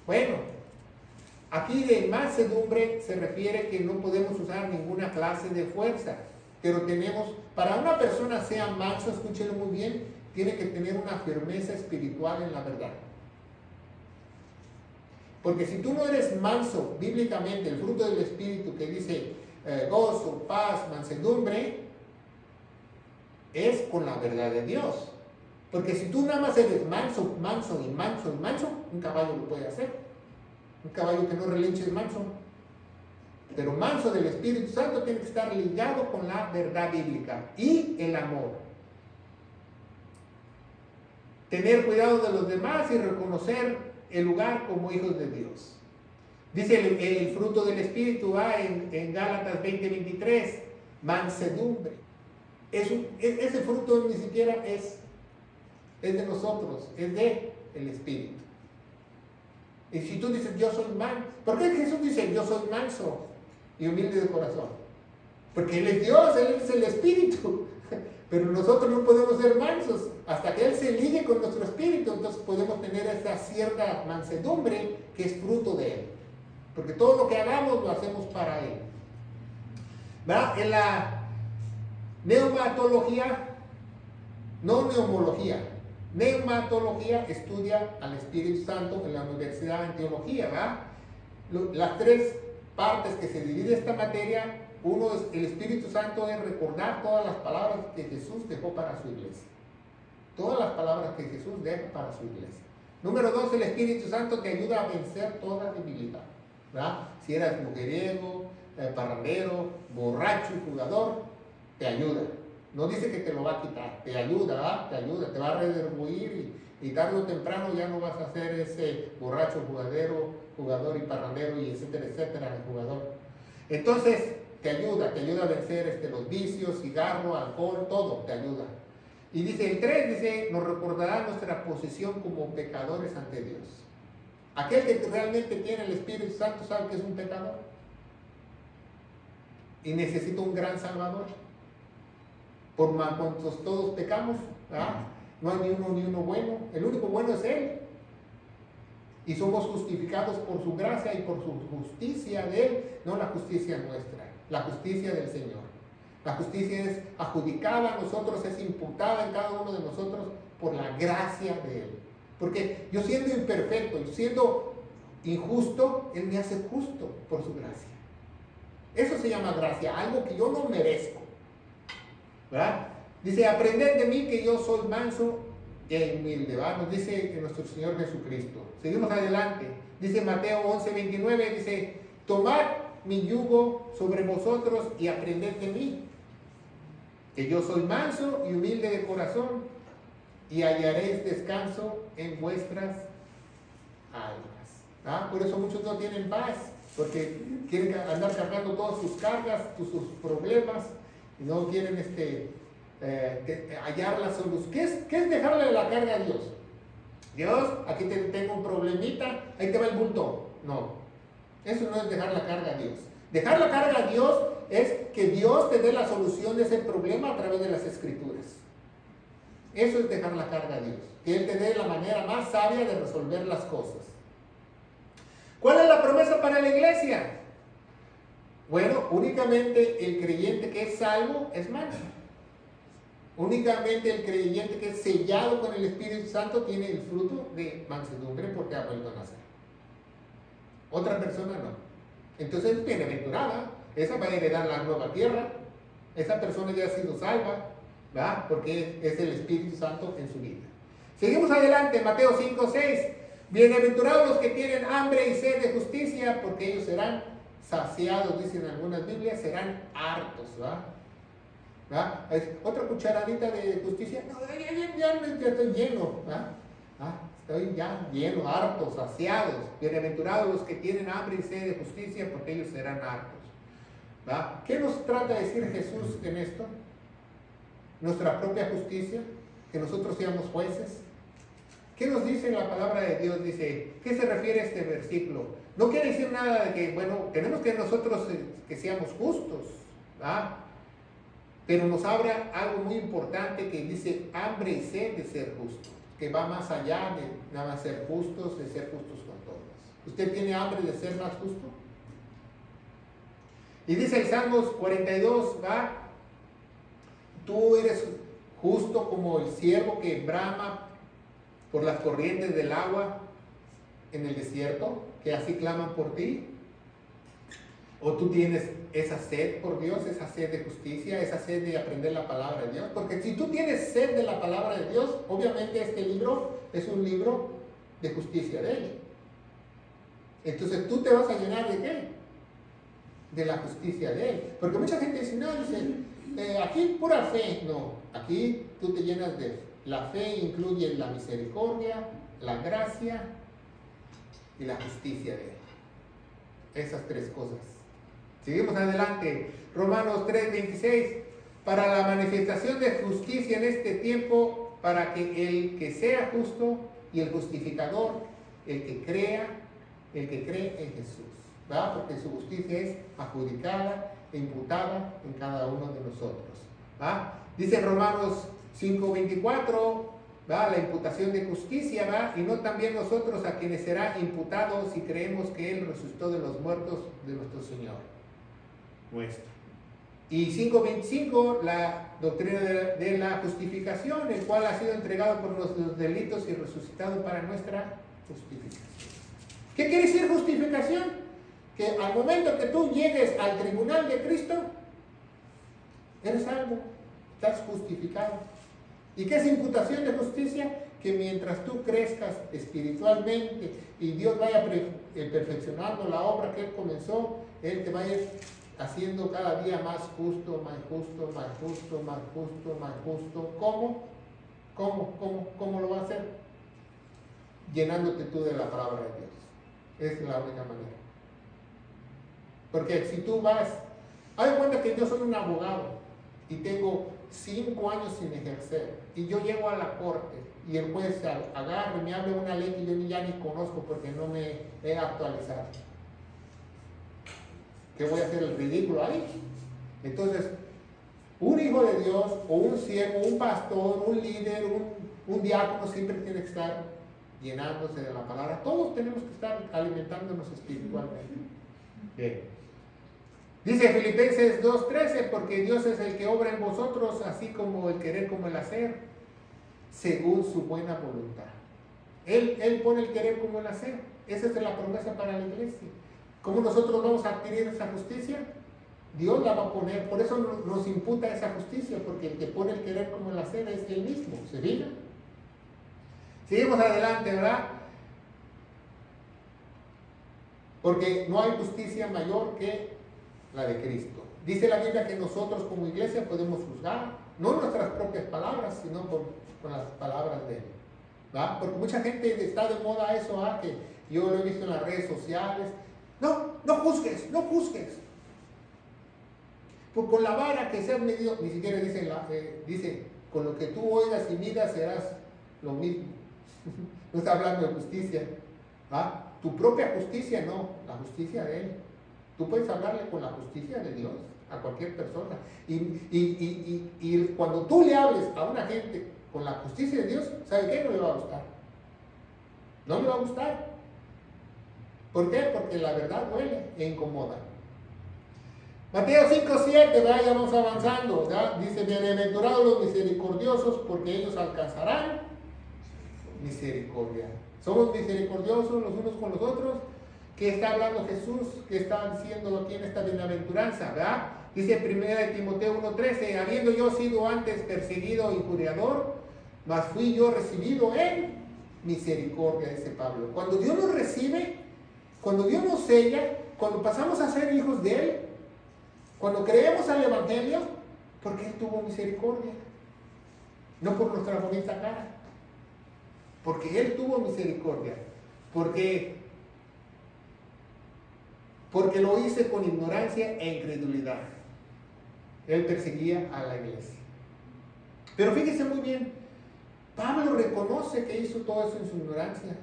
Bueno, aquí de mansedumbre se refiere que no podemos usar ninguna clase de fuerza, pero tenemos, para una persona sea manso, escúchelo muy bien, tiene que tener una firmeza espiritual en la verdad. Porque si tú no eres manso, bíblicamente, el fruto del Espíritu que dice gozo, paz, mansedumbre, es con la verdad de Dios. Porque si tú nada más eres manso, un caballo lo puede hacer. Un caballo que no relinche es manso. Pero manso del Espíritu Santo tiene que estar ligado con la verdad bíblica y el amor. Tener cuidado de los demás y reconocer el lugar como hijos de Dios. Dice el fruto del Espíritu en Gálatas 20:23, mansedumbre. Ese fruto ni siquiera es de nosotros, es de el Espíritu. Y si tú dices, yo soy manso, ¿por qué Jesús dice, yo soy manso y humilde de corazón? Porque Él es Dios, Él es el Espíritu. Pero nosotros no podemos ser mansos hasta que Él se ligue con nuestro espíritu. Entonces podemos tener esta cierta mansedumbre que es fruto de Él. Porque todo lo que hagamos lo hacemos para Él. ¿Verdad? En la neumatología, no neumología, neumatología estudia al Espíritu Santo en la Universidad en Teología. ¿Verdad? Las tres partes que se divide esta materia. Uno es el Espíritu Santo, es recordar todas las palabras que Jesús dejó para su iglesia. Todas las palabras que Jesús deja para su iglesia. Número 2, el Espíritu Santo te ayuda a vencer toda debilidad. ¿verdad? Si eras mujeriego, parrandero, borracho y jugador, te ayuda. No dice que te lo va a quitar, te ayuda, ¿verdad? Te ayuda, te va a redarguir y tarde o temprano ya no vas a ser ese borracho, jugador y parrandero y etcétera, etcétera, el jugador. Entonces, te ayuda a vencer los vicios, cigarro, alcohol, todo te ayuda. Y dice el 3, dice, nos recordará nuestra posición como pecadores ante Dios. Aquel que realmente tiene el Espíritu Santo sabe que es un pecador y necesita un gran Salvador. Por más cuantos todos pecamos, ¿verdad? No hay ni uno bueno, el único bueno es Él. Y somos justificados por su gracia y por su justicia de Él, no la justicia nuestra, la justicia del Señor. La justicia es adjudicada a nosotros, es imputada en cada uno de nosotros por la gracia de Él. Porque yo siendo imperfecto, yo siendo injusto, Él me hace justo por su gracia. Eso se llama gracia, algo que yo no merezco, ¿verdad? Dice, aprended de mí que yo soy manso y humilde, ¿verdad? Nos dice nuestro Señor Jesucristo. Seguimos adelante. Dice Mateo 11:29, dice, tomad mi yugo sobre vosotros y aprended de mí, que yo soy manso y humilde de corazón, y hallaréis descanso en vuestras almas. ¿Ah? Por eso muchos no tienen paz, porque quieren andar cargando todas sus cargas, sus problemas, y no quieren hallar la solución. ¿Qué es dejarle la carga a Dios? Dios, aquí tengo un problemita, ahí te va el bulto. No, eso no es dejar la carga a Dios. Dejar la carga a Dios es que Dios te dé la solución de ese problema a través de las Escrituras. Eso es dejar la carga a Dios, que Él te dé la manera más sabia de resolver las cosas. ¿Cuál es la promesa para la iglesia? Bueno, únicamente el creyente que es salvo es manso. Únicamente el creyente que es sellado con el Espíritu Santo tiene el fruto de mansedumbre porque ha vuelto a nacer. Otra persona no. Entonces es bienaventurada, esa va a heredar la nueva tierra, esa persona ya ha sido salva, ¿verdad? Porque es el Espíritu Santo en su vida. Seguimos adelante, Mateo 5:6. Bienaventurados los que tienen hambre y sed de justicia, porque ellos serán saciados, dicen algunas Biblias, serán hartos, ¿verdad? ¿Ah? ¿Es otra cucharadita de justicia? No, ya estoy lleno, ¿verdad? Estoy ya lleno, hartos, saciados. Bienaventurados los que tienen hambre y sed de justicia, porque ellos serán hartos, ¿verdad? ¿Qué nos trata de decir Jesús en esto? Nuestra propia justicia, que nosotros seamos jueces. ¿Qué nos dice la palabra de Dios? Dice, ¿qué se refiere a este versículo? No quiere decir nada de que, bueno, tenemos que nosotros que seamos justos, ¿verdad? Pero nos habla algo muy importante que dice hambre y sed de ser justos, que va más allá de nada más ser justos, de ser justos con todos. ¿Usted tiene hambre de ser más justo? Y dice el Salmos 42, ¿va? Tú eres justo como el ciervo que brama por las corrientes del agua en el desierto, que así claman por ti. ¿O tú tienes esa sed por Dios, esa sed de justicia, esa sed de aprender la palabra de Dios? Porque si tú tienes sed de la palabra de Dios, obviamente este libro es un libro de justicia de Él. Entonces tú te vas a llenar de ¿qué? De la justicia de Él. Porque mucha gente dice, no, dice, aquí pura fe. No, aquí tú te llenas de fe. La fe incluye la misericordia, la gracia y la justicia de Él. Esas tres cosas. Seguimos adelante. Romanos 3:26. Para la manifestación de justicia en este tiempo, para que el que sea justo y el justificador, el que cree en Jesús, ¿verdad? Porque su justicia es adjudicada e imputada en cada uno de nosotros, ¿verdad? Dice Romanos 5:24, ¿verdad? La imputación de justicia, ¿verdad? Y no también nosotros a quienes será imputado si creemos que Él resucitó de los muertos de nuestro Señor nuestro. Y 5:25, la doctrina de la justificación, el cual ha sido entregado por nuestros delitos y resucitado para nuestra justificación. ¿Qué quiere decir justificación? Que al momento que tú llegues al tribunal de Cristo, eres salvo, estás justificado. ¿Y qué es imputación de justicia? que mientras tú crezcas espiritualmente y Dios vaya perfeccionando la obra que Él comenzó, Él te va a ir haciendo cada día más justo, más justo, más justo, más justo, más justo. ¿Cómo? ¿Cómo lo va a hacer? Llenándote tú de la palabra de Dios. Es la única manera. Porque si tú vas, haz de cuenta que yo soy un abogado y tengo 5 años sin ejercer y yo llego a la corte y el juez agarra y me habla una ley que yo ya ni conozco porque no me he actualizado. ¿Qué voy a hacer el ridículo ahí? Entonces, un hijo de Dios o un siervo, un pastor, un líder, un diácono siempre tiene que estar llenándose de la palabra. Todos tenemos que estar alimentándonos espiritualmente. Bien. Dice Filipenses 2:13, porque Dios es el que obra en vosotros, así como el querer como el hacer, según su buena voluntad. Él pone el querer como el hacer. Esa es la promesa para la iglesia. ¿Cómo nosotros vamos a adquirir esa justicia? Dios la va a poner. Por eso nos imputa esa justicia, porque el que pone el querer como el hacer es Él mismo. ¿Se fijan? Seguimos adelante, ¿verdad? Porque no hay justicia mayor que la de Cristo. Dice la Biblia que nosotros como iglesia podemos juzgar, no nuestras propias palabras, sino con las palabras de Él. ¿Va? Porque mucha gente está de moda eso, que yo lo he visto en las redes sociales. No juzgues, no juzgues. Pues con la vara que se ha medido, ni siquiera dice, con lo que tú oigas y midas serás lo mismo. No está hablando de justicia. ¿Va? Tu propia justicia no, la justicia de Él. Tú puedes hablarle con la justicia de Dios a cualquier persona. Y cuando tú le hables a una gente con la justicia de Dios, ¿sabe qué? No le va a gustar. No le va a gustar. ¿Por qué? Porque la verdad duele e incomoda. Mateo 5:7, ya vamos avanzando. ¿Ya? Dice, bienaventurados los misericordiosos, porque ellos alcanzarán misericordia. Somos misericordiosos los unos con los otros. ¿Qué está hablando Jesús? ¿Qué está diciendo aquí en esta bienaventuranza? ¿Verdad? Dice 1 Timoteo 1:13, habiendo yo sido antes perseguido e injuriador, mas fui yo recibido en misericordia, dice Pablo. Cuando Dios nos recibe, cuando Dios nos sella, cuando pasamos a ser hijos de Él, cuando creemos al Evangelio, porque Él tuvo misericordia. No por nuestra bonita cara, porque Él tuvo misericordia. Porque lo hice con ignorancia e incredulidad. Él perseguía a la iglesia. Pero fíjese muy bien, Pablo reconoce que hizo todo eso en su ignorancia,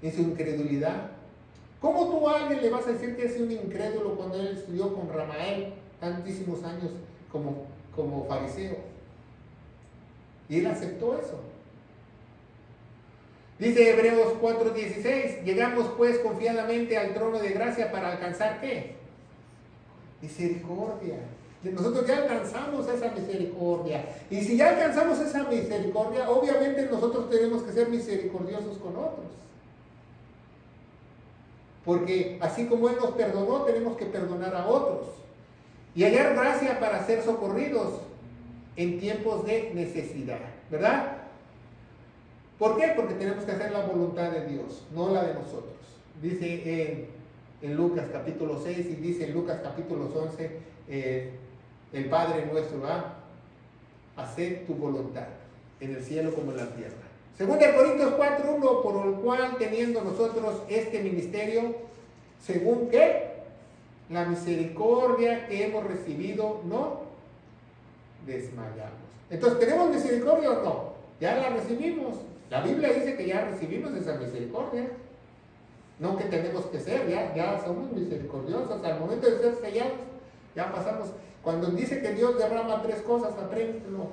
en su incredulidad. ¿Cómo tú a alguien le vas a decir que es un incrédulo cuando él estudió con Ramael tantísimos años como fariseo? Y él aceptó eso. Dice Hebreos 4:16, llegamos pues confiadamente al trono de gracia para alcanzar ¿qué? Misericordia. Nosotros ya alcanzamos esa misericordia. Y si ya alcanzamos esa misericordia, obviamente nosotros tenemos que ser misericordiosos con otros. Porque así como Él nos perdonó, tenemos que perdonar a otros. Y hallar gracia para ser socorridos en tiempos de necesidad. ¿Verdad? ¿Por qué? Porque tenemos que hacer la voluntad de Dios, no la de nosotros. Dice en Lucas capítulo 6 y dice en Lucas capítulo 11, el Padre nuestro, haced tu voluntad, en el cielo como en la tierra. 2 Corintios 4:1, por el cual teniendo nosotros este ministerio, según que la misericordia que hemos recibido, no desmayamos. Entonces, ¿tenemos misericordia o no? Ya la recibimos. La Biblia dice que ya recibimos esa misericordia. No que tenemos que ser, ya somos misericordiosos. Al momento de ser sellados, ya pasamos. Cuando dice que Dios derrama 3 cosas, apréndelo.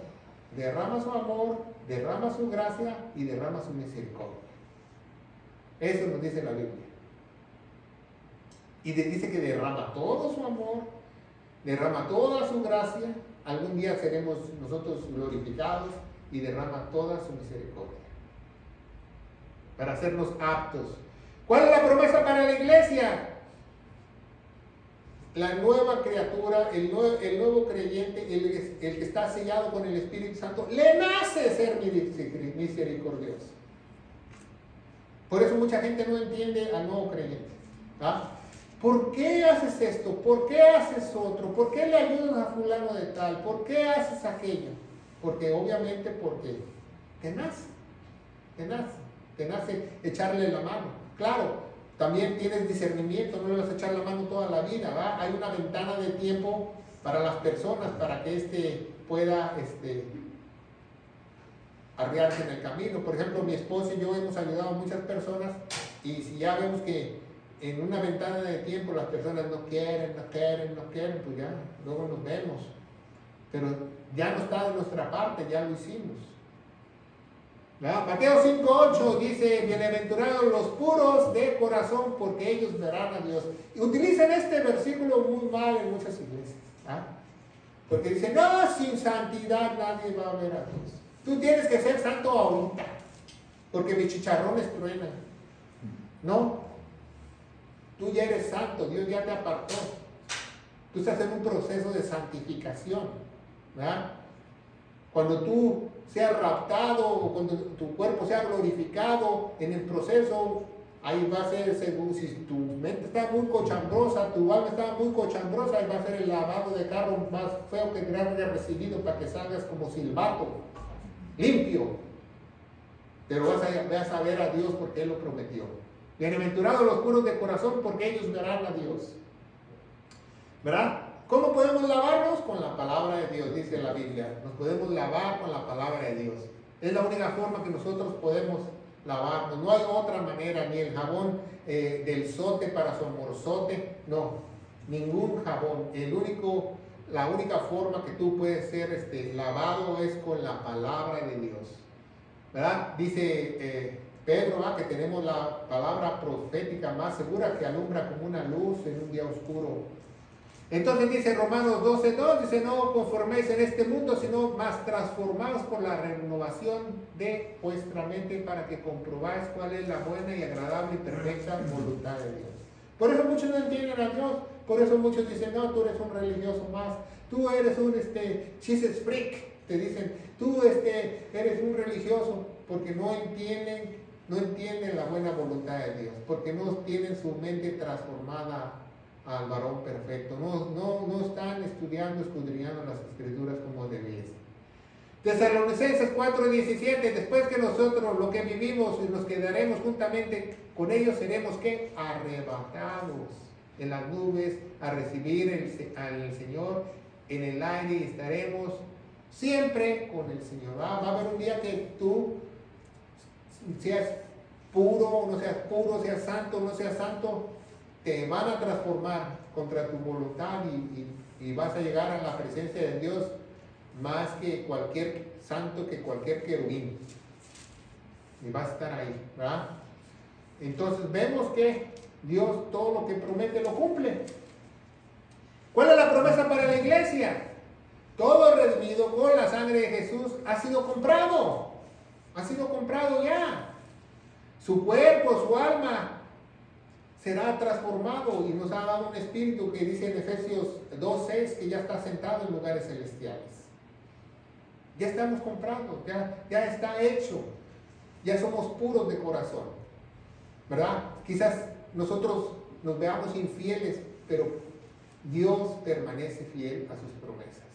Derrama su amor, derrama su gracia y derrama su misericordia. Eso nos dice la Biblia. Y dice que derrama todo su amor, derrama toda su gracia. Algún día seremos nosotros glorificados y derrama toda su misericordia para hacernos aptos. ¿Cuál es la promesa para la iglesia? la nueva criatura, el nuevo creyente, el que está sellado con el Espíritu Santo, le nace ser misericordioso. Por eso mucha gente no entiende al nuevo creyente. ¿Ah? ¿Por qué haces esto? ¿Por qué haces otro? ¿Por qué le ayudas a fulano de tal? ¿Por qué haces aquello? Porque obviamente porque te nace echarle la mano. Claro, también tienes discernimiento, no le vas a echar la mano toda la vida, ¿va? Hay una ventana de tiempo para las personas, para que pueda arriarse en el camino. Por ejemplo, mi esposa y yo hemos ayudado a muchas personas, y si ya vemos que en una ventana de tiempo las personas no quieren, pues ya, luego nos vemos. Pero ya no está de nuestra parte, ya lo hicimos. ¿verdad? Mateo 5:8 dice, bienaventurados los puros de corazón, porque ellos verán a Dios. Y utilizan este versículo muy mal en muchas iglesias. ¿verdad? Porque dicen, no, sin santidad nadie va a ver a Dios. Tú tienes que ser santo ahorita, porque mis chicharrones truenan. No, tú ya eres santo, Dios ya te apartó. Tú estás en un proceso de santificación, ¿verdad? Cuando tú seas raptado o cuando tu cuerpo sea glorificado, en el proceso, ahí va a ser, según si tu mente está muy cochambrosa, tu alma está muy cochambrosa, ahí va a ser el lavado de carro más feo que hayas recibido para que salgas como silbato, limpio. Pero vas a ver a Dios porque Él lo prometió. Bienaventurados los puros de corazón, porque ellos verán a Dios. ¿Verdad? ¿Cómo podemos lavarnos? Con la palabra de Dios, dice la Biblia. Nos podemos lavar con la palabra de Dios. Es la única forma que nosotros podemos lavarnos. No hay otra manera, ni el jabón del sote para su amorzote, no, ningún jabón. La única forma que tú puedes ser lavado es con la palabra de Dios. ¿Verdad? Dice Pedro, que tenemos la palabra profética más segura que alumbra como una luz en un día oscuro. Entonces dice Romanos 12:2, dice, no conforméis en este mundo, sino más transformados por la renovación de vuestra mente, para que comprobáis cuál es la buena y agradable y perfecta voluntad de Dios. Por eso muchos no entienden a Dios, por eso muchos dicen, no, tú eres un religioso más, tú eres un Jesus freak, te dicen, tú eres un religioso, porque no entienden la buena voluntad de Dios, porque no tienen su mente transformada al varón perfecto, no están escudriñando las escrituras como debiese. Tesalonicenses 4:17, después que nosotros lo que vivimos y nos quedaremos juntamente con ellos, seremos ¿qué? Arrebatados en las nubes a recibir al Señor en el aire, y estaremos siempre con el Señor. Va a haber un día que tú seas puro o no seas puro, seas santo o no seas santo, te van a transformar contra tu voluntad y vas a llegar a la presencia de Dios más que cualquier santo, que cualquier querubín. Y vas a estar ahí, ¿verdad? Entonces vemos que Dios todo lo que promete lo cumple. ¿Cuál es la promesa para la iglesia? Todo redimido con la sangre de Jesús ha sido comprado. Ha sido comprado ya. Su cuerpo, su alma será transformado, y nos ha dado un espíritu que dice en Efesios 2:6 que ya está sentado en lugares celestiales. Ya estamos comprados, ya está hecho, ya somos puros de corazón, ¿verdad? Quizás nosotros nos veamos infieles, pero Dios permanece fiel a sus promesas,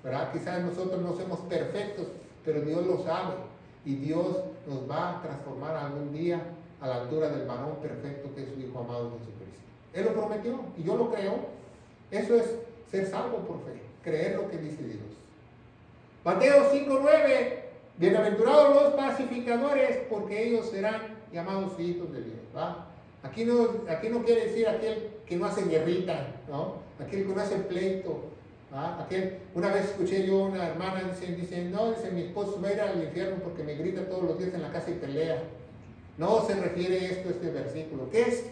¿verdad? Quizás nosotros no somos perfectos, pero Dios lo sabe, y Dios nos va a transformar algún día a la altura del varón perfecto que es su Hijo amado Jesucristo. Él lo prometió y yo lo creo. Eso es ser salvo por fe, creer lo que dice Dios. Mateo 5:9, bienaventurados los pacificadores, porque ellos serán llamados hijos de Dios. ¿va? Aquí no quiere decir aquel que no hace guerrita, ¿no? Aquel que no hace pleito. Una vez escuché yo a una hermana, dice, no, mi esposo va a ir al infierno porque me grita todos los días en la casa y pelea. No se refiere este versículo. ¿Qué es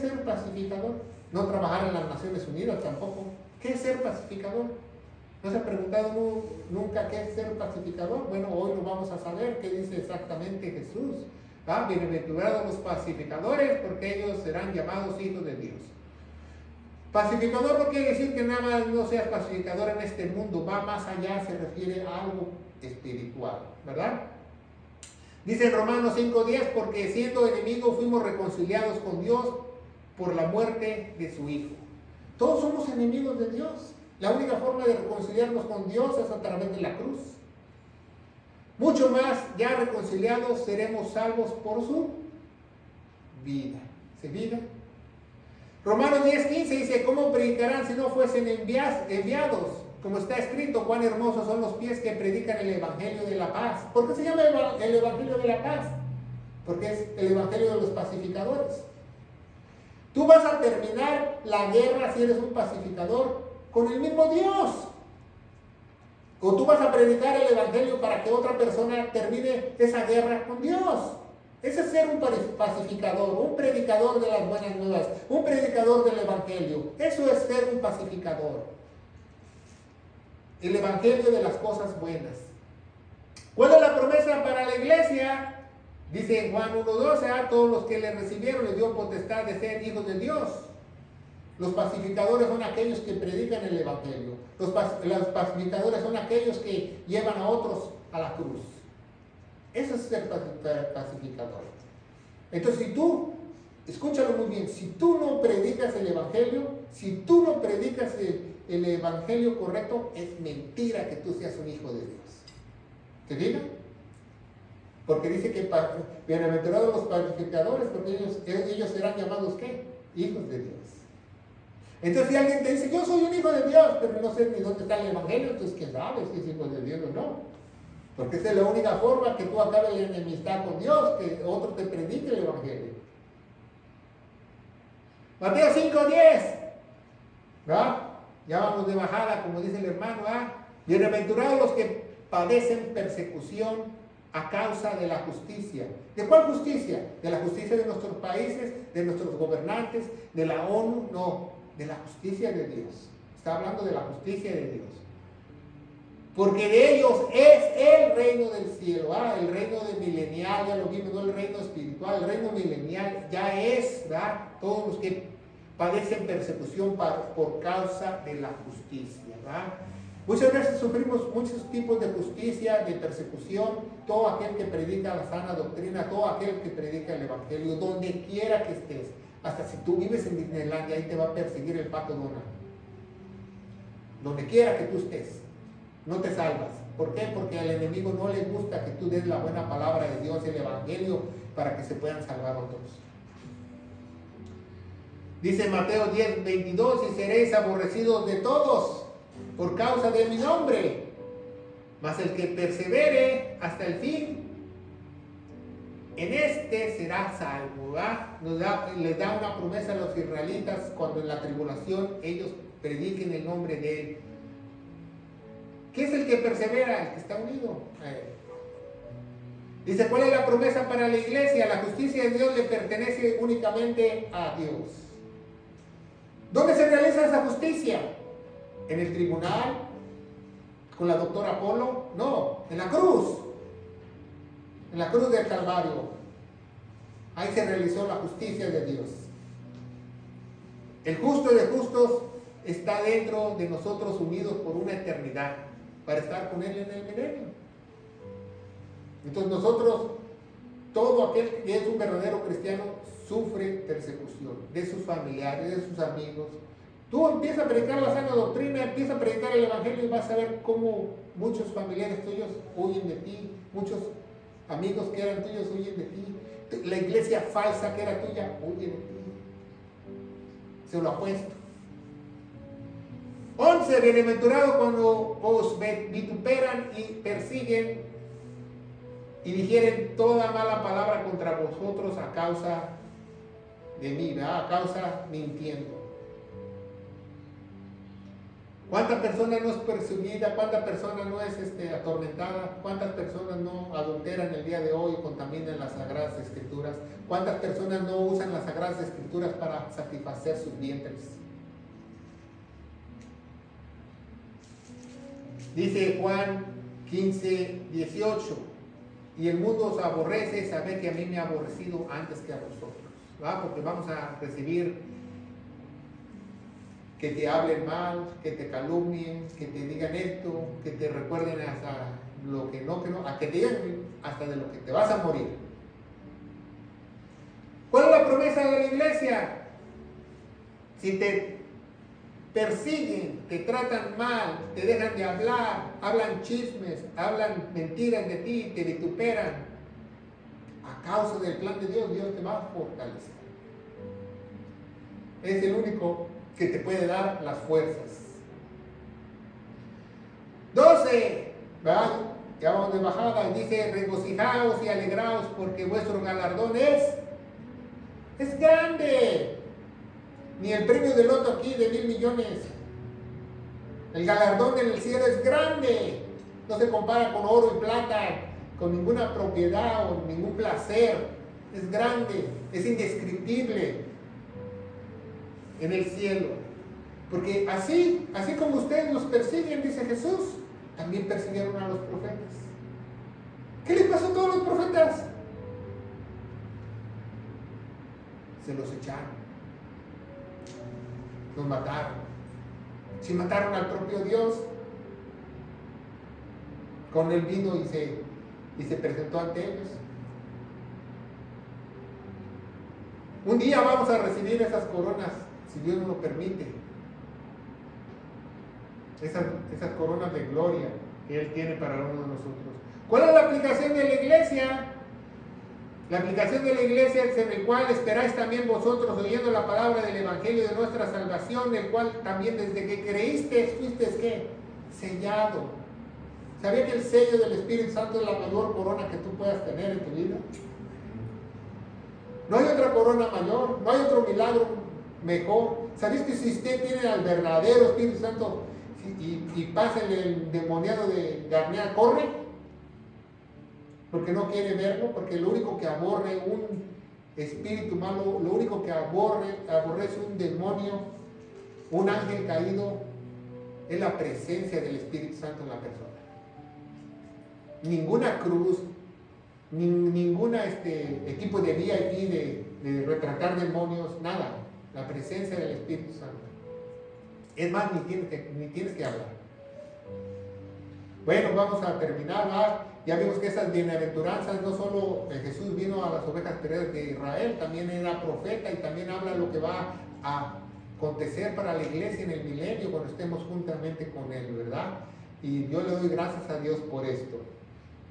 ser pacificador? No trabajar en las Naciones Unidas tampoco. ¿Qué es ser pacificador? ¿No se ha preguntado nunca qué es ser pacificador? Bueno, hoy lo vamos a saber qué dice exactamente Jesús. Bienaventurados los pacificadores, porque ellos serán llamados hijos de Dios. Pacificador no quiere decir que nada más no seas pacificador en este mundo, va más allá, se refiere a algo espiritual, ¿verdad? Dice en Romanos 5:10, porque siendo enemigos fuimos reconciliados con Dios por la muerte de su Hijo. Todos somos enemigos de Dios. La única forma de reconciliarnos con Dios es a través de la cruz. Mucho más, ya reconciliados, seremos salvos por su vida. ¿Se vida? Romanos 10:15 dice, ¿cómo predicarán si no fuesen enviados? Como está escrito, cuán hermosos son los pies que predican el Evangelio de la paz. ¿Por qué se llama el Evangelio de la paz? Porque es el Evangelio de los pacificadores. Tú vas a terminar la guerra, si eres un pacificador, con el mismo Dios. O tú vas a predicar el Evangelio para que otra persona termine esa guerra con Dios. Ese es ser un pacificador, un predicador de las buenas nuevas, un predicador del Evangelio. Eso es ser un pacificador. El Evangelio de las cosas buenas. ¿Cuál es la promesa para la iglesia? Dice en Juan 1:12, a todos los que le recibieron les dio potestad de ser hijos de Dios. Los pacificadores son aquellos que predican el Evangelio. Los pacificadores son aquellos que llevan a otros a la cruz. Eso es ser pacificador. Entonces, si tú, escúchalo muy bien, si tú no predicas el Evangelio, si tú no predicas el Evangelio correcto, es mentira que tú seas un hijo de Dios. ¿Te diga? Porque dice que bienaventurados los pacificadores, porque ellos serán llamados ¿qué? Hijos de Dios. Entonces, si alguien te dice, yo soy un hijo de Dios, pero no sé ni dónde está el Evangelio, entonces, ¿quién sabe si es hijo de Dios o no? Porque esa es la única forma que tú acabes la enemistad con Dios, que otro te predique el Evangelio. Mateo 5:10, ¿verdad? Ya vamos de bajada, como dice el hermano, ¿verdad? Bienaventurados los que padecen persecución a causa de la justicia. ¿De cuál justicia? ¿De la justicia de nuestros países, de nuestros gobernantes, de la ONU? No, de la justicia de Dios. Está hablando de la justicia de Dios. Porque de ellos es el reino del cielo, el reino de milenial, ya lo vimos, no el reino espiritual, el reino milenial ya es, ¿verdad? Todos los que padecen persecución por causa de la justicia, ¿verdad? Muchas veces sufrimos muchos tipos de justicia, de persecución, todo aquel que predica la sana doctrina, todo aquel que predica el Evangelio, donde quiera que estés, hasta si tú vives en Disneylandia, ahí te va a perseguir el pato Donald. Donde quiera que tú estés. No te salvas. ¿Por qué? Porque al enemigo no le gusta que tú des la buena palabra de Dios, el Evangelio, para que se puedan salvar otros. Dice Mateo 10:22, y seréis aborrecidos de todos por causa de mi nombre, mas el que persevere hasta el fin, en este será salvo. Les da una promesa a los israelitas cuando en la tribulación ellos prediquen el nombre de él. ¿Qué es el que persevera? El que está unido a él. Dice, ¿cuál es la promesa para la iglesia? La justicia de Dios le pertenece únicamente a Dios. ¿Dónde se realiza esa justicia? ¿En el tribunal? ¿Con la doctora Polo? No, en la cruz. En la cruz del Calvario. Ahí se realizó la justicia de Dios. El justo de justos está dentro de nosotros, unidos por una eternidad, para estar con Él en el milenio. Entonces nosotros, todo aquel que es un verdadero cristiano, sufre persecución de sus familiares, de sus amigos. Tú empiezas a predicar la sana doctrina, empiezas a predicar el Evangelio y vas a ver cómo muchos familiares tuyos huyen de ti, muchos amigos que eran tuyos huyen de ti, la iglesia falsa que era tuya huye de ti. Se lo apuesto. 11. Bienaventurado cuando os vituperan y persiguen y dijeren toda mala palabra contra vosotros a causa de mí, ¿verdad? A causa mintiendo. ¿Cuánta persona no es perseguida? ¿Cuánta persona no es atormentada? ¿Cuántas personas no adulteran el día de hoy y contaminan las Sagradas Escrituras? ¿Cuántas personas no usan las Sagradas Escrituras para satisfacer sus vientres? Dice Juan 15:18, y el mundo os aborrece, sabed que a mí me ha aborrecido antes que a vosotros, ¿verdad? Porque vamos a recibir que te hablen mal, que te calumnien, que te digan esto, que te recuerden hasta lo que no, a que te digan hasta de lo que te vas a morir. ¿Cuál es la promesa de la iglesia? Si te persiguen, te tratan mal, te dejan de hablar, hablan chismes, hablan mentiras de ti, te vituperan, a causa del plan de Dios, Dios te va a fortalecer. Es el único que te puede dar las fuerzas. 12, ¿verdad? Ya vamos de bajada, dice: regocijaos y alegraos porque vuestro galardón es grande. Ni el premio de loto aquí de 1,000 millones. El galardón en el cielo es grande. No se compara con oro y plata, con ninguna propiedad o ningún placer. Es grande, es indescriptible en el cielo. Porque así como ustedes los persiguen, dice Jesús, también persiguieron a los profetas. ¿Qué les pasó a todos los profetas? Se los echaron. Los mataron. Si mataron al propio Dios, con él vino y se presentó ante ellos. Un día vamos a recibir esas coronas, si Dios nos lo permite. Esas coronas de gloria que Él tiene para uno de nosotros. ¿Cuál es la aplicación de la iglesia? La aplicación de la iglesia es en el cual esperáis también vosotros, oyendo la palabra del evangelio de nuestra salvación, el cual también desde que creíste fuiste ¿qué? Sellado. ¿Sabía que el sello del Espíritu Santo es la mayor corona que tú puedas tener en tu vida? No hay otra corona mayor, no hay otro milagro mejor. ¿Sabéis que si usted tiene al verdadero Espíritu Santo y pasa el demoniado de Garnea, corre? Porque no quiere verlo, porque lo único que aborre un espíritu malo, lo único que aborrece un demonio, un ángel caído, es la presencia del Espíritu Santo en la persona. Ninguna cruz, ningún equipo de VIP de retratar demonios, nada. La presencia del Espíritu Santo. Es más, ni tienes que hablar. Bueno, vamos a terminar, ¿verdad? Ya vimos que esas bienaventuranzas, no solo Jesús vino a las ovejas perdidas de Israel, también era profeta y también habla lo que va a acontecer para la iglesia en el milenio cuando estemos juntamente con Él, ¿verdad? Y yo le doy gracias a Dios por esto.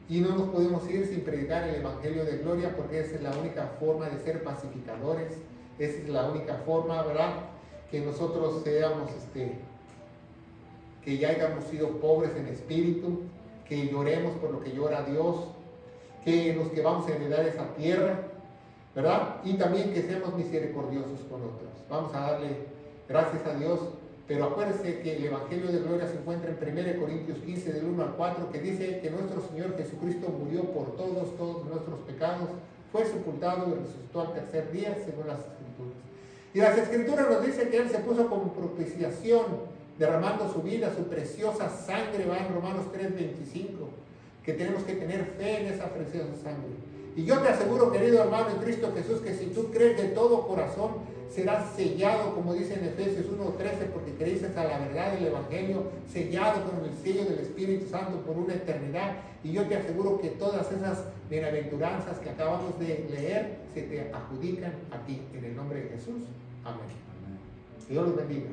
Y no nos podemos ir sin predicar el Evangelio de Gloria, porque esa es la única forma de ser pacificadores, esa es la única forma, ¿verdad? Que nosotros seamos, que ya hayamos sido pobres en espíritu, que lloremos por lo que llora Dios, que los que vamos a heredar esa tierra, ¿verdad? Y también que seamos misericordiosos con otros. Vamos a darle gracias a Dios, pero acuérdense que el Evangelio de Gloria se encuentra en 1 Corintios 15, del 1 al 4, que dice que nuestro Señor Jesucristo murió por todos nuestros pecados, fue sepultado y resucitó al tercer día, según las Escrituras. Y las Escrituras nos dicen que Él se puso como propiciación, derramando su vida, su preciosa sangre, va en Romanos 3:25, que tenemos que tener fe en esa preciosa sangre. Y yo te aseguro, querido hermano en Cristo Jesús, que si tú crees de todo corazón, serás sellado, como dice en Efesios 1:13, porque creíste a la verdad del Evangelio, sellado con el sello del Espíritu Santo por una eternidad. Y yo te aseguro que todas esas bienaventuranzas que acabamos de leer se te adjudican a ti, en el nombre de Jesús. Amén. Dios los bendiga.